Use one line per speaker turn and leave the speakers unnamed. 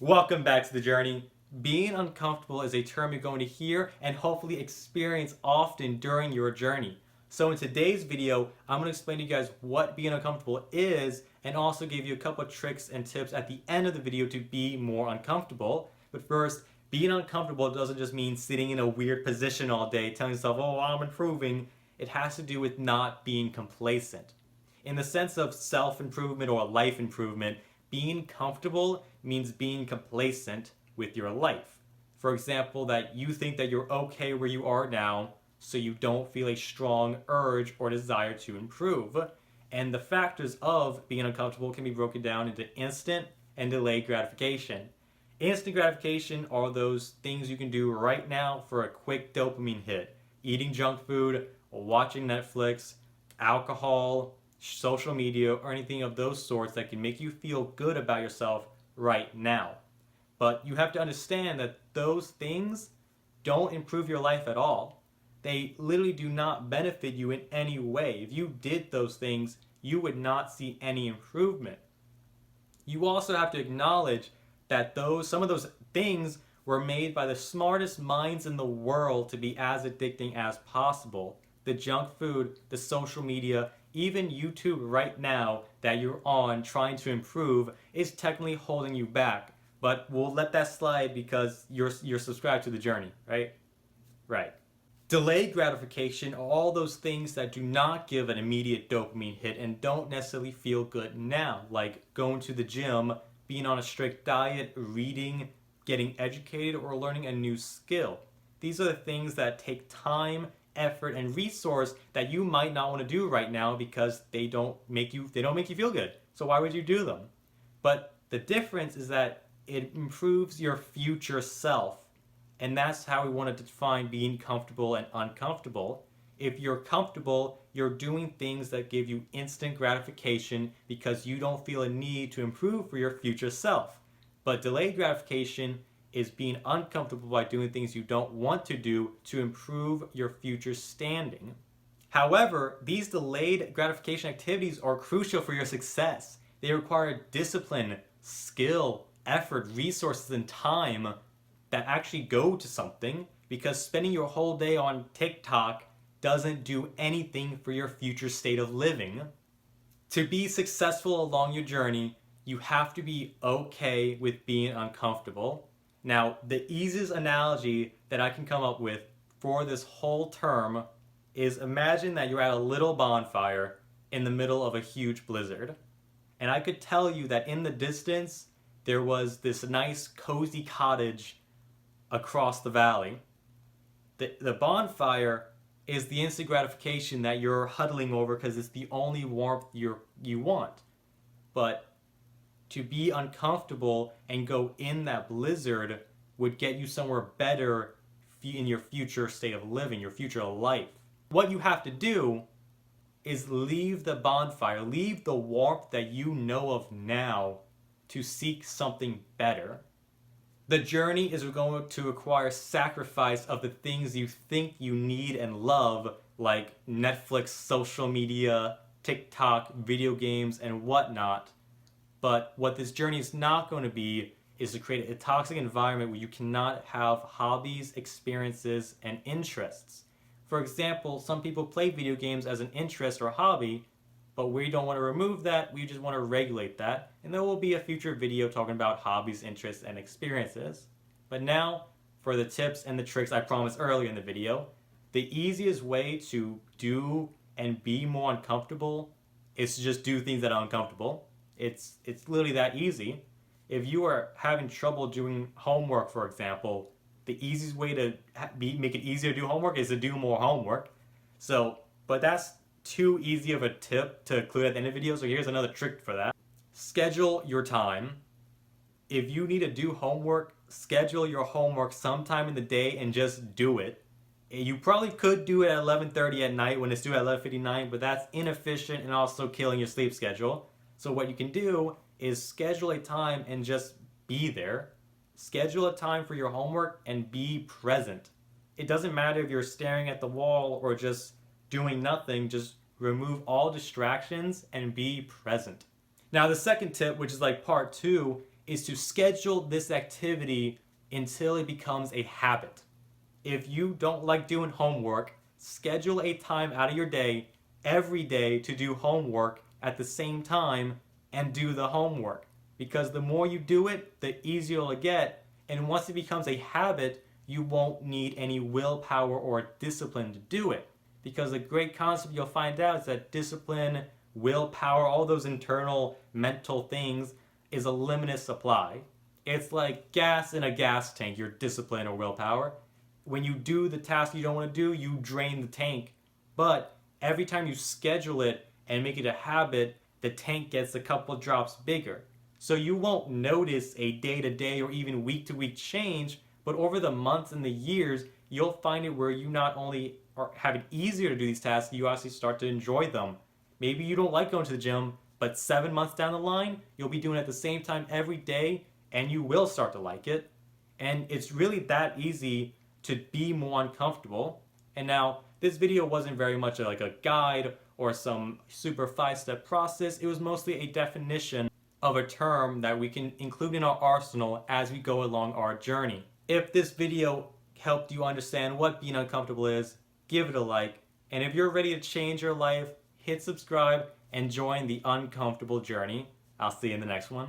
Welcome back to the journey. Being uncomfortable is a term you're going to hear and hopefully experience often during your journey. So in today's video, I'm going to explain to you guys what being uncomfortable is and also give you a couple of tricks and tips at the end of the video to be more uncomfortable. But first, being uncomfortable doesn't just mean sitting in a weird position all day telling yourself, oh, I'm improving. It has to do with not being complacent. In the sense of self-improvement or life improvement, being comfortable means being complacent with your life. For example, that you think that you're okay where you are now, so you don't feel a strong urge or desire to improve. And the factors of being uncomfortable can be broken down into instant and delayed gratification. Instant gratification are those things you can do right now for a quick dopamine hit. Eating junk food, watching Netflix, alcohol, social media, or anything of those sorts that can make you feel good about yourself right now. But you have to understand that those things don't improve your life at all. They literally do not benefit you in any way. If you did those things, you would not see any improvement. You also have to acknowledge that some of those things were made by the smartest minds in the world to be as addicting as possible. The junk food, the social media, even YouTube right now that you're on trying to improve is technically holding you back. But we'll let that slide because you're subscribed to the journey, right? Right. Delayed gratification are all those things that do not give an immediate dopamine hit and don't necessarily feel good now, like going to the gym, being on a strict diet, reading, getting educated, or learning a new skill. These are the things that take time, effort, and resource that you might not want to do right now because they don't make you feel good. So why would you do them? But the difference is that it improves your future self. And that's how we want to define being comfortable and uncomfortable. If you're comfortable, you're doing things that give you instant gratification because you don't feel a need to improve for your future self. But delayed gratification is being uncomfortable by doing things you don't want to do to improve your future standing. However, these delayed gratification activities are crucial for your success. They require discipline, skill, effort, resources, and time that actually go to something, because spending your whole day on TikTok doesn't do anything for your future state of living. To be successful along your journey, you have to be okay with being uncomfortable. Now, the easiest analogy that I can come up with for this whole term is imagine that you're at a little bonfire in the middle of a huge blizzard. And I could tell you that in the distance, there was this nice cozy cottage across the valley. The bonfire is the instant gratification that you're huddling over because it's the only warmth you want. But to be uncomfortable and go in that blizzard would get you somewhere better in your future state of living, your future life. What you have to do is leave the bonfire, leave the warmth that you know of now to seek something better. The journey is going to require sacrifice of the things you think you need and love, like Netflix, social media, TikTok, video games, and whatnot. But what this journey is not going to be is to create a toxic environment where you cannot have hobbies, experiences, and interests. For example, some people play video games as an interest or hobby, but we don't want to remove that, we just want to regulate that. And there will be a future video talking about hobbies, interests, and experiences. But now, for the tips and the tricks I promised earlier in the video, the easiest way to do and be more uncomfortable is to just do things that are uncomfortable. It's literally that easy. If you are having trouble doing homework, for example, the easiest way to make it easier to do homework is to do more homework. But that's too easy of a tip to include at the end of the video, so here's another trick for that. Schedule your time. If you need to do homework, schedule your homework sometime in the day and just do it. You probably could do it at 11:30 at night when it's due at 11:59, but that's inefficient and also killing your sleep schedule. So what you can do is schedule a time and just be there. Schedule a time for your homework and be present. It doesn't matter if you're staring at the wall or just doing nothing, just remove all distractions and be present. Now the second tip, which is like part 2, is to schedule this activity until it becomes a habit. If you don't like doing homework, schedule a time out of your day every day to do homework at the same time and do the homework. Because the more you do it, the easier it'll get. And once it becomes a habit, you won't need any willpower or discipline to do it. Because the great concept you'll find out is that discipline, willpower, all those internal mental things is a limited supply. It's like gas in a gas tank, your discipline or willpower. When you do the task you don't want to do, you drain the tank. But every time you schedule it and make it a habit, the tank gets a couple drops bigger. So you won't notice a day-to-day or even week-to-week change, but over the months and the years, you'll find it where you not only have it easier to do these tasks, you actually start to enjoy them. Maybe you don't like going to the gym, but 7 months down the line, you'll be doing it at the same time every day, and you will start to like it. And it's really that easy to be more uncomfortable. And now, this video wasn't very much like a guide or some super 5-step process. It was mostly a definition of a term that we can include in our arsenal as we go along our journey. If this video helped you understand what being uncomfortable is, give it a like. And if you're ready to change your life, hit subscribe and join the uncomfortable journey. I'll see you in the next one.